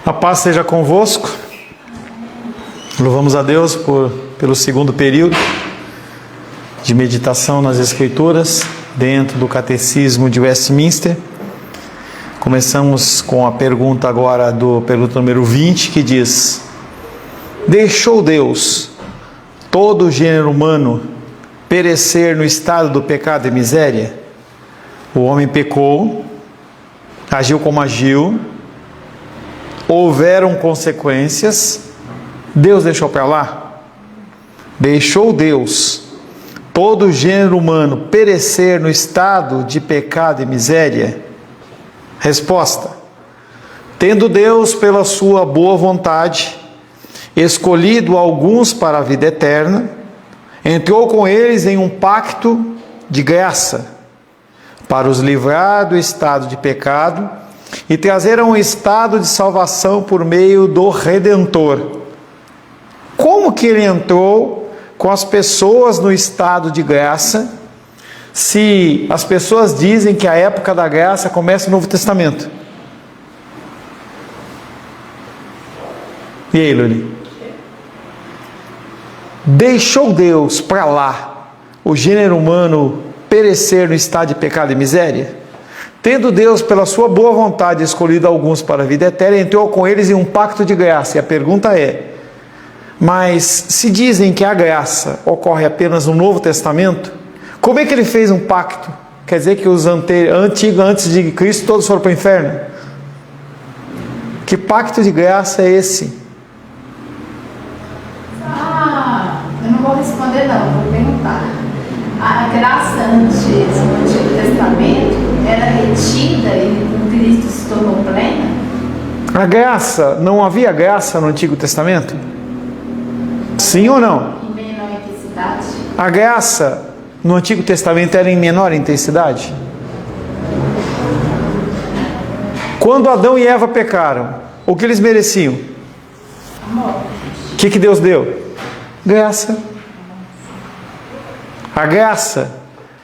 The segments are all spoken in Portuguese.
A paz seja convosco. Louvamos a Deus pelo segundo período de meditação nas Escrituras, dentro do Catecismo de Westminster. Começamos com a pergunta agora pergunta número 20, que diz: deixou Deus todo o gênero humano perecer no estado do pecado e miséria? O homem pecou, agiu como agiu, houveram consequências, Deus deixou para lá? Deixou Deus todo o gênero humano perecer no estado de pecado e miséria? Resposta: tendo Deus, pela sua boa vontade, escolhido alguns para a vida eterna, entrou com eles em um pacto de graça, para os livrar do estado de pecado e trazer a um estado de salvação por meio do Redentor. Como que ele entrou com as pessoas no estado de graça, se as pessoas dizem que a época da graça começa no Novo Testamento? E aí, Luli? Deixou Deus para lá o gênero humano perecer no estado de pecado e miséria? Tendo Deus, pela sua boa vontade, escolhido alguns para a vida eterna, entrou com eles em um pacto de graça. E a pergunta é: mas se dizem que a graça ocorre apenas no Novo Testamento, como é que ele fez um pacto? Quer dizer que os antigos, antes de Cristo, todos foram para o inferno? Que pacto de graça é esse? Eu não vou responder não, vou perguntar. A graça antes no Antigo Testamento era retida e com Cristo se tornou plena? A graça, não havia graça no Antigo Testamento? Sim ou não? Em menor intensidade. A graça no Antigo Testamento era em menor intensidade? Quando Adão e Eva pecaram, o que eles mereciam? A morte. O que Deus deu? Graça. A graça,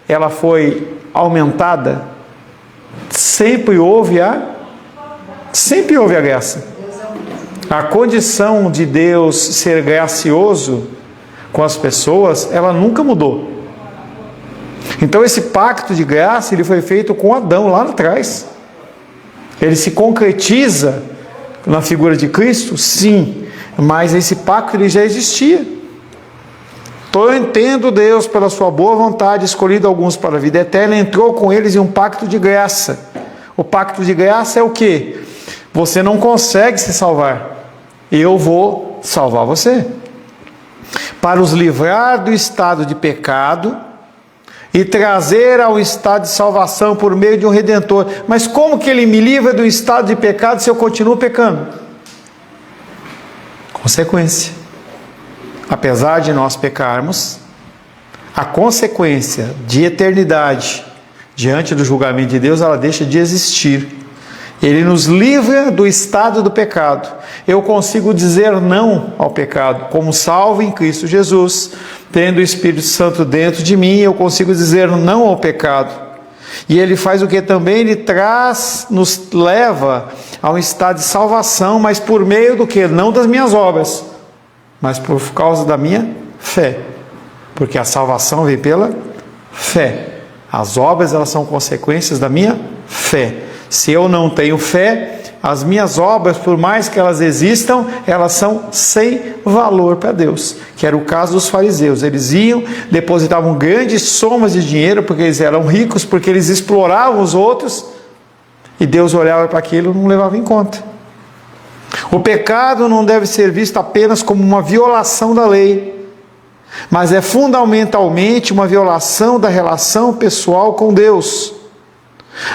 ela foi aumentada. Sempre houve a graça. A condição de Deus ser gracioso com as pessoas, ela nunca mudou. Então esse pacto de graça, ele foi feito com Adão lá atrás. Ele se concretiza na figura de Cristo? Sim, mas esse pacto ele já existia. Eu entendo Deus, pela sua boa vontade, escolhido alguns para a vida eterna, entrou com eles em um pacto de graça. O pacto de graça é o quê? Você não consegue se salvar, eu vou salvar você, para os livrar do estado de pecado e trazer ao estado de salvação por meio de um Redentor. Mas como que ele me livra do estado de pecado se eu continuo pecando? Consequência. Apesar de nós pecarmos, a consequência de eternidade diante do julgamento de Deus, ela deixa de existir. Ele nos livra do estado do pecado. Eu consigo dizer não ao pecado, como salvo em Cristo Jesus, tendo o Espírito Santo dentro de mim, eu consigo dizer não ao pecado. E ele faz o que também? Ele nos leva a um estado de salvação, mas por meio do que? Não das minhas obras, mas por causa da minha fé. Porque a salvação vem pela fé. As obras, elas são consequências da minha fé. Se eu não tenho fé, as minhas obras, por mais que elas existam, elas são sem valor para Deus. Que era o caso dos fariseus. Eles iam, depositavam grandes somas de dinheiro, porque eles eram ricos, porque eles exploravam os outros, e Deus olhava para aquilo e não levava em conta. O pecado não deve ser visto apenas como uma violação da lei, mas é fundamentalmente uma violação da relação pessoal com Deus,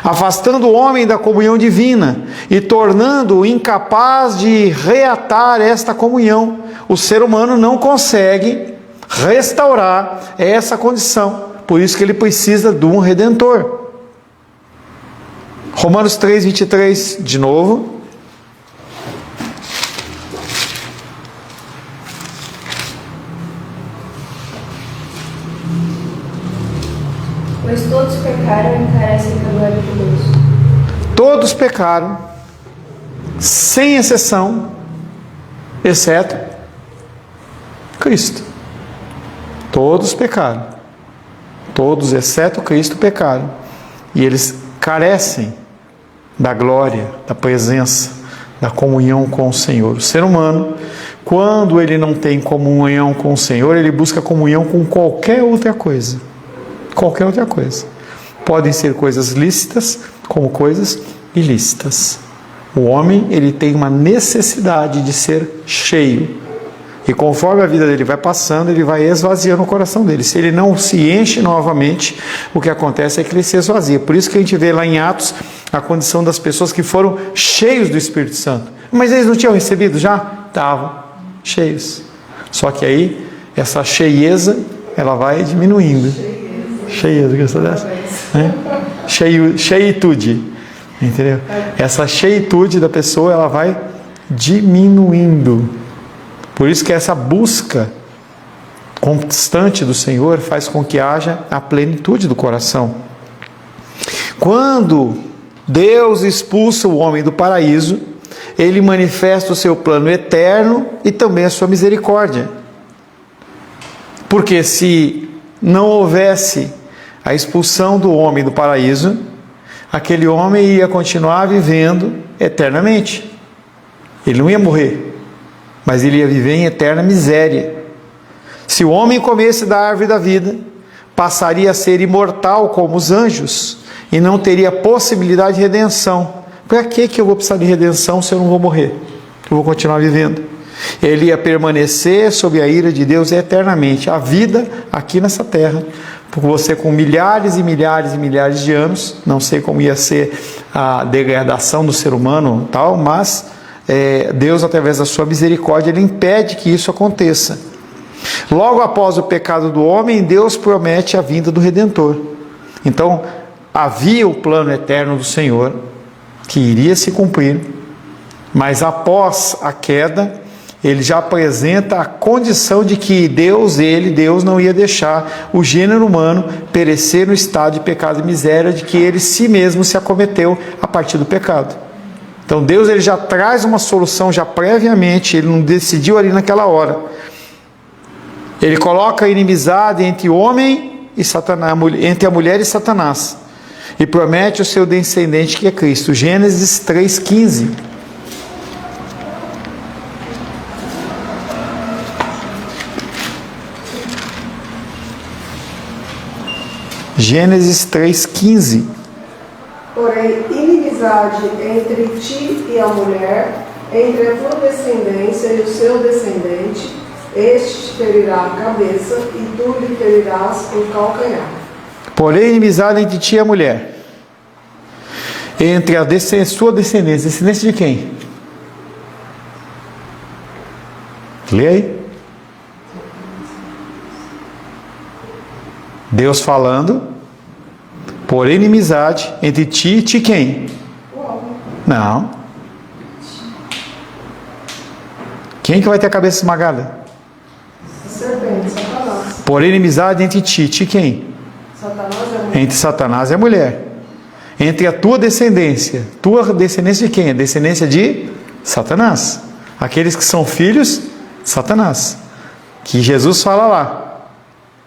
afastando o homem da comunhão divina e tornando-o incapaz de reatar esta comunhão. O ser humano não consegue restaurar essa condição, por isso que ele precisa de um Redentor. Romanos 3:23, de novo. Pois todos pecaram e carecem da glória de Deus. Todos pecaram sem exceção, exceto Cristo. Todos pecaram. Todos, exceto Cristo, pecaram. E eles carecem da glória, da presença, da comunhão com o Senhor. O ser humano, quando ele não tem comunhão com o Senhor, ele busca comunhão com qualquer outra coisa. Qualquer outra coisa. Podem ser coisas lícitas, como coisas ilícitas. O homem, ele tem uma necessidade de ser cheio. E conforme a vida dele vai passando, ele vai esvaziando o coração dele. Se ele não se enche novamente, o que acontece é que ele se esvazia. Por isso que a gente vê lá em Atos a condição das pessoas que foram cheios do Espírito Santo. Mas eles não tinham recebido já? Estavam cheios. Só que aí, essa cheieza, ela vai diminuindo. Cheieza, gostou dessa? Cheitude. Entendeu? Essa cheitude da pessoa, ela vai diminuindo. Por isso que essa busca constante do Senhor faz com que haja a plenitude do coração. Quando Deus expulsa o homem do paraíso, Ele manifesta o seu plano eterno e também a sua misericórdia. Porque se não houvesse a expulsão do homem do paraíso, aquele homem ia continuar vivendo eternamente. Ele não ia morrer, mas ele ia viver em eterna miséria. Se o homem comesse da árvore da vida, passaria a ser imortal como os anjos e não teria possibilidade de redenção. Para que eu vou precisar de redenção se eu não vou morrer? Eu vou continuar vivendo. Ele ia permanecer sob a ira de Deus eternamente. A vida aqui nessa terra, por você com milhares e milhares e milhares de anos, não sei como ia ser a degradação do ser humano, tal, mas Deus, através da sua misericórdia, Ele impede que isso aconteça. Logo após o pecado do homem, Deus promete a vinda do Redentor. Então, havia o plano eterno do Senhor, que iria se cumprir, mas após a queda, Ele já apresenta a condição de que Deus não ia deixar o gênero humano perecer no estado de pecado e miséria, de que Ele si mesmo se acometeu a partir do pecado. Então Deus, Ele já traz uma solução já previamente, Ele não decidiu ali naquela hora. Ele coloca a inimizade entre o homem e Satanás, entre a mulher e Satanás, e promete o seu descendente que é Cristo. Gênesis 3,15. Gênesis 3,15. Porém, inimizade entre ti e a mulher, entre a tua descendência e o seu descendente, este te ferirá a cabeça e tu lhe ferirás o calcanhar. Porém, inimizade entre ti e a mulher, entre a sua descendência. Descendência de quem? Lê aí. Deus falando. Porém, inimizade entre ti e ti quem? Não. Quem que vai ter a cabeça esmagada? Serpente, Satanás. Porém, inimizade entre ti e ti quem? Satanás é mulher. Entre Satanás e a mulher. Entre a tua descendência. Tua descendência de quem? A descendência de Satanás. Aqueles que são filhos de Satanás. Que Jesus fala lá.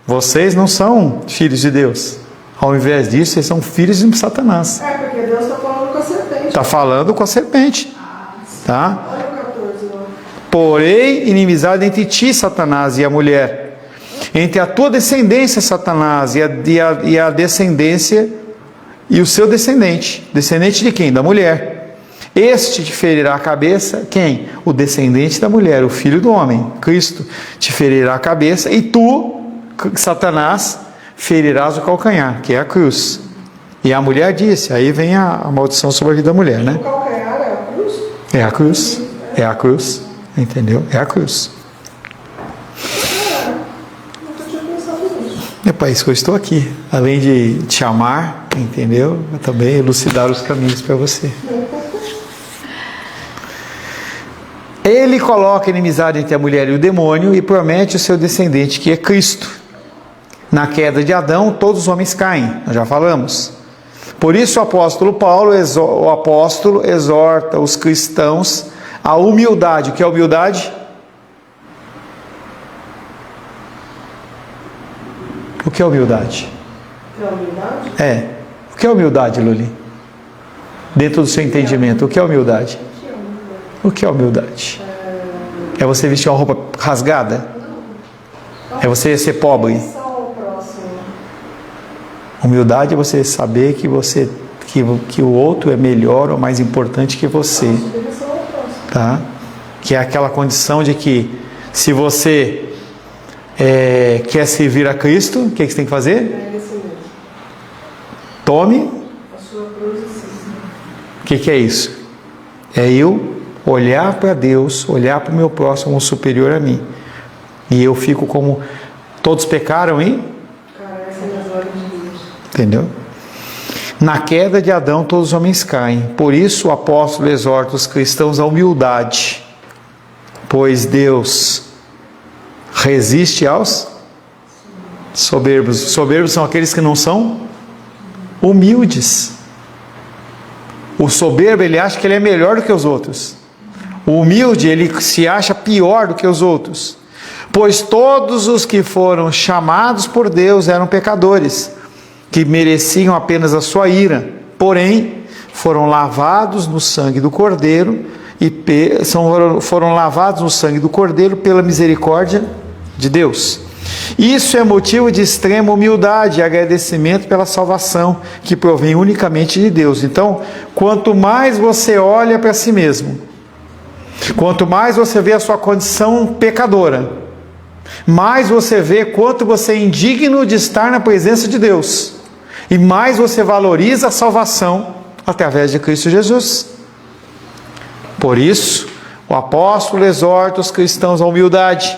Vocês não são filhos de Deus. Ao invés disso, vocês são filhos de Satanás. Porque Deus está falando com a serpente. Está falando com a serpente. Tá? Olha o 14 lá. Porém, inimizade entre ti, Satanás, e a mulher. Entre a tua descendência, Satanás, e a descendência, e o seu descendente. Descendente de quem? Da mulher. Este te ferirá a cabeça, quem? O descendente da mulher, o filho do homem, Cristo, te ferirá a cabeça, e tu, Satanás, ferirás o calcanhar, que é a cruz. E a mulher disse, aí vem a maldição sobre a vida da mulher, né? O calcanhar é a cruz? É a cruz, é a cruz, entendeu? É a cruz. Nunca tinha pensado nisso. É para isso que eu estou aqui, além de te amar, entendeu? Eu também elucidar os caminhos para você. Ele coloca inimizade entre a mulher e o demônio e promete o seu descendente, que é Cristo. Na queda de Adão, todos os homens caem, nós já falamos. Por isso o apóstolo Paulo, o apóstolo exorta os cristãos à humildade. O que é humildade? O que é humildade? Que é humildade? É. O que é humildade, Luli? Dentro do seu entendimento, o que é humildade? O que é humildade? É você vestir uma roupa rasgada? É você ser pobre? Só o próximo. Humildade é você saber que o outro é melhor ou mais importante que você, Direção ao próximo. tá? Que é aquela condição de que se você quer servir a Cristo, o que você tem que fazer? É esse mesmo. Tome. A sua cruz e cisne. O que é isso? É eu olhar para Deus, olhar para o meu próximo como superior a mim. E eu fico como todos pecaram, hein? Carecem das glórias de Deus. Entendeu? Na queda de Adão, todos os homens caem. Por isso o apóstolo exorta os cristãos à humildade, pois Deus resiste aos soberbos. Soberbos são aqueles que não são humildes. O soberbo, ele acha que ele é melhor do que os outros. O humilde, ele se acha pior do que os outros. Pois todos os que foram chamados por Deus eram pecadores, que mereciam apenas a sua ira, porém foram lavados no sangue do Cordeiro foram lavados no sangue do Cordeiro pela misericórdia de Deus. Isso é motivo de extrema humildade e agradecimento pela salvação que provém unicamente de Deus. Então, quanto mais você olha para si mesmo, quanto mais você vê a sua condição pecadora, mais você vê quanto você é indigno de estar na presença de Deus, e mais você valoriza a salvação através de Cristo Jesus. Por isso, o apóstolo exorta os cristãos à humildade,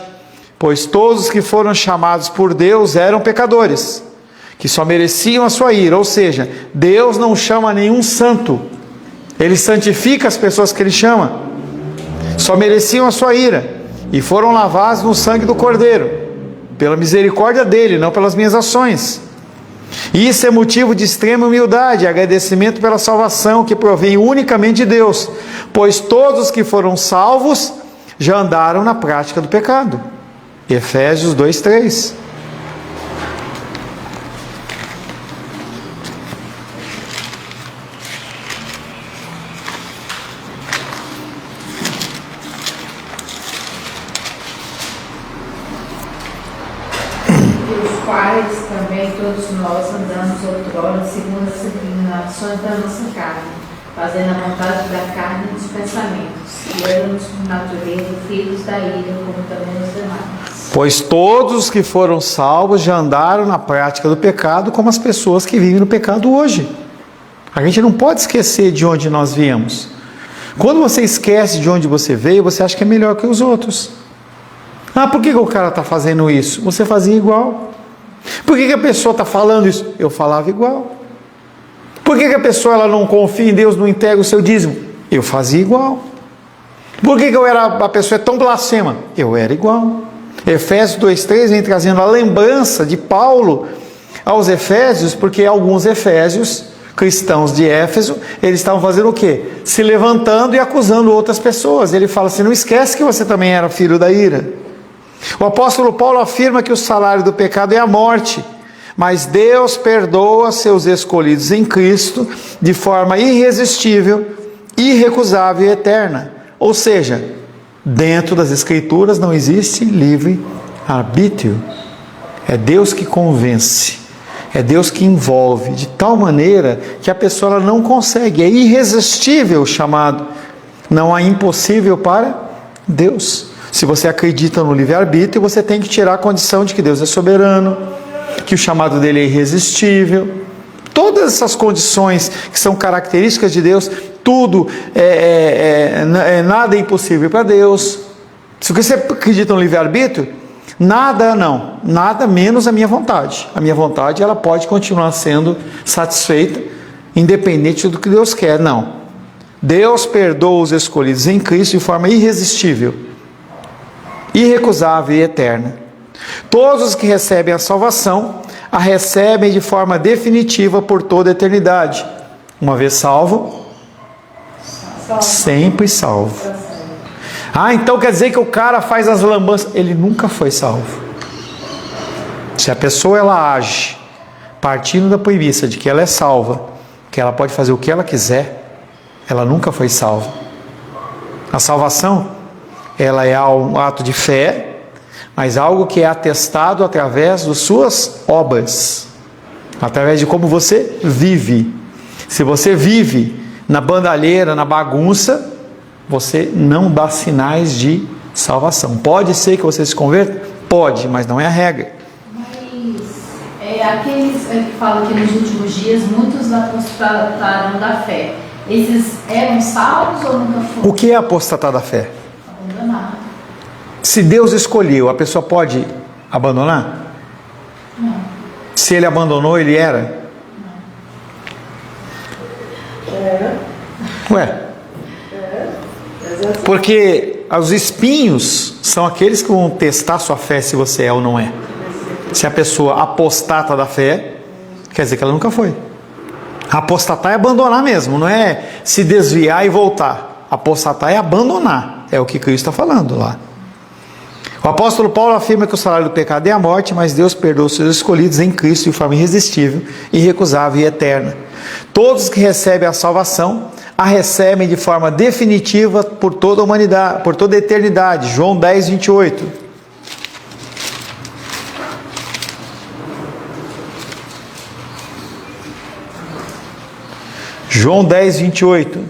pois todos os que foram chamados por Deus eram pecadores, que só mereciam a sua ira. Ou seja, Deus não chama nenhum santo, Ele santifica as pessoas que Ele chama. Só mereciam a sua ira e foram lavados no sangue do Cordeiro, pela misericórdia dele, não pelas minhas ações. E isso é motivo de extrema humildade e agradecimento pela salvação que provém unicamente de Deus, pois todos os que foram salvos já andaram na prática do pecado. Efésios 2:3. Os quais também todos nós andamos outrora segundo as inclinações da nossa carne, fazendo a vontade da carne e dos pensamentos, e éramos por natureza filhos da ira, como também os demais. Pois todos os que foram salvos já andaram na prática do pecado, como as pessoas que vivem no pecado hoje. A gente não pode esquecer de onde nós viemos. Quando você esquece de onde você veio, você acha que é melhor que os outros. Ah, por que o cara está fazendo isso? Você fazia igual. Por que a pessoa está falando isso? Eu falava igual. Por que a pessoa ela não confia em Deus, não entrega o seu dízimo? Eu fazia igual. Por que a pessoa é tão blasfema? Eu era igual. Efésios 2:3 vem trazendo a lembrança de Paulo aos Efésios, porque alguns efésios, cristãos de Éfeso, eles estavam fazendo o quê? Se levantando e acusando outras pessoas. Ele fala assim, não esquece que você também era filho da ira. O apóstolo Paulo afirma que o salário do pecado é a morte, mas Deus perdoa seus escolhidos em Cristo de forma irresistível, irrecusável e eterna. Ou seja, dentro das Escrituras não existe livre-arbítrio. É Deus que convence, é Deus que envolve, de tal maneira que a pessoa ela não consegue, é irresistível o chamado. Não há impossível para Deus. Se você acredita no livre-arbítrio, você tem que tirar a condição de que Deus é soberano, que o chamado dele é irresistível. Todas essas condições que são características de Deus, tudo nada é impossível para Deus. Se você acredita no livre-arbítrio, nada menos a minha vontade. A minha vontade ela pode continuar sendo satisfeita, independente do que Deus quer. Não. Deus perdoa os escolhidos em Cristo de forma irresistível, irrecusável e eterna. Todos os que recebem a salvação, a recebem de forma definitiva por toda a eternidade. Uma vez salvo, sempre salvo. Ah, então quer dizer que o cara faz as lambanças. Ele nunca foi salvo. Se a pessoa ela age partindo da premissa de que ela é salva, que ela pode fazer o que ela quiser, ela nunca foi salva. A salvação, ela é um ato de fé, mas algo que é atestado através das suas obras, através de como você vive. Se você vive na bandalheira, na bagunça, você não dá sinais de salvação. Pode ser que você se converta? Pode, mas não é a regra. Aqueles que falam que nos últimos dias muitos apostataram da fé, esses eram salvos ou nunca foram? O que é apostatar da fé? Abandonar. Se Deus escolheu, a pessoa pode abandonar? Não. Se ele abandonou, ele era? Ué? Porque os espinhos são aqueles que vão testar sua fé se você é ou não é. Se a pessoa apostata da fé, quer dizer que ela nunca foi. Apostatar é abandonar mesmo, não é se desviar e voltar. Apostatar é abandonar, é o que Cristo está falando lá. O apóstolo Paulo afirma que o salário do pecado é a morte, mas Deus perdoa os seus escolhidos em Cristo de forma irresistível, irrecusável e eterna. Todos que recebem a salvação, a recebem de forma definitiva por toda a humanidade, por toda a eternidade. João 10, 28. João 10, 28.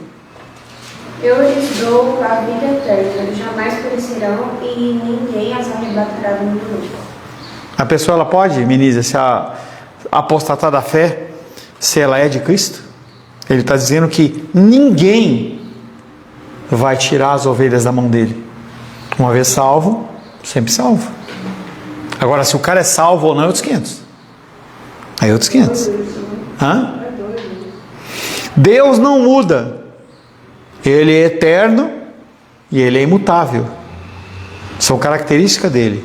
Eu lhes dou a vida eterna, jamais perecerão e ninguém as arrebatará do mundo novo. A pessoa ela pode, Minísia, se apostatar da fé, se ela é de Cristo? Ele está dizendo que ninguém vai tirar as ovelhas da mão dele. Uma vez salvo, sempre salvo. Agora, se o cara é salvo ou não, é outros 500. Aí é outros 500. Hã? Deus não muda. Ele é eterno e ele é imutável. São características dele.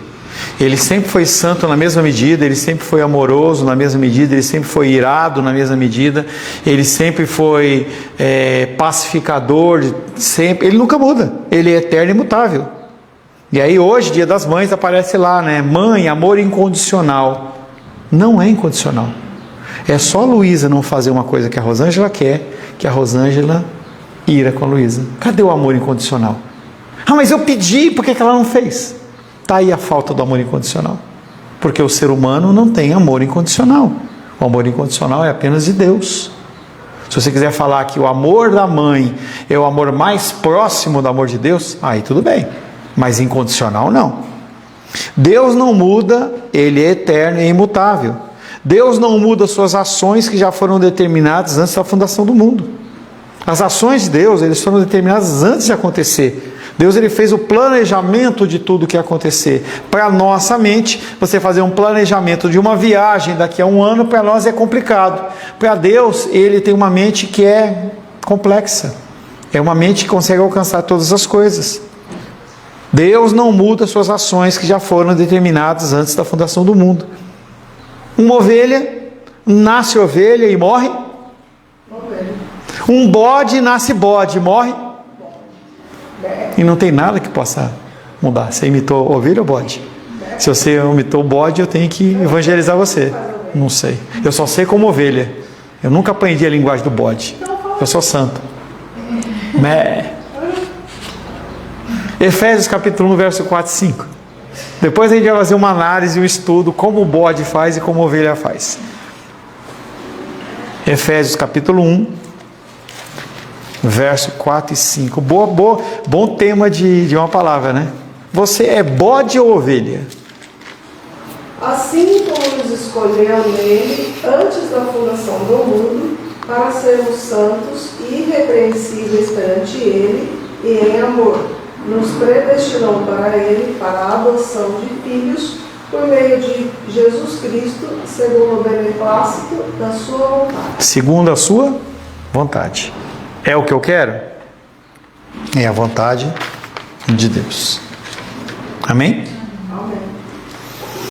Ele sempre foi santo na mesma medida, ele sempre foi amoroso na mesma medida, ele sempre foi irado na mesma medida, ele sempre foi pacificador, sempre. Ele nunca muda. Ele é eterno e imutável. E aí hoje, Dia das Mães, aparece lá, né? Mãe, amor incondicional. Não é incondicional. É só a Luísa não fazer uma coisa que a Rosângela quer, que a Rosângela ira com a Luísa. Cadê o amor incondicional? Ah, mas eu pedi, por que ela não fez? Está aí a falta do amor incondicional. Porque o ser humano não tem amor incondicional. O amor incondicional é apenas de Deus. Se você quiser falar que o amor da mãe é o amor mais próximo do amor de Deus, aí tudo bem. Mas incondicional não. Deus não muda, ele é eterno e imutável. Deus não muda suas ações que já foram determinadas antes da fundação do mundo. As ações de Deus, eles foram determinadas antes de acontecer. Deus ele fez o planejamento de tudo que ia acontecer. Para nossa mente, você fazer um planejamento de uma viagem daqui a um ano, para nós é complicado. Para Deus, ele tem uma mente que é complexa. É uma mente que consegue alcançar todas as coisas. Deus não muda suas ações que já foram determinadas antes da fundação do mundo. Uma ovelha nasce ovelha e morre. Um bode nasce bode e morre. E não tem nada que possa mudar. Você imitou ovelha ou bode? Se você imitou bode, eu tenho que evangelizar você. Não sei. Eu só sei como ovelha. Eu nunca aprendi a linguagem do bode. Eu sou santo. Efésios capítulo 1, verso 4 e 5. Depois a gente vai fazer uma análise, um estudo, como o bode faz e como a ovelha faz. Efésios capítulo 1, verso 4 e 5. Bom tema de uma palavra, né? Você é bode ou ovelha? Assim como nos escolheu nele antes da fundação do mundo, para sermos santos e irrepreensíveis perante ele e em amor, nos predestinou para ele, para a adoção de filhos, por meio de Jesus Cristo, segundo o beneplácito da sua vontade. Segundo a sua vontade. É o que eu quero? É a vontade de Deus. Amém?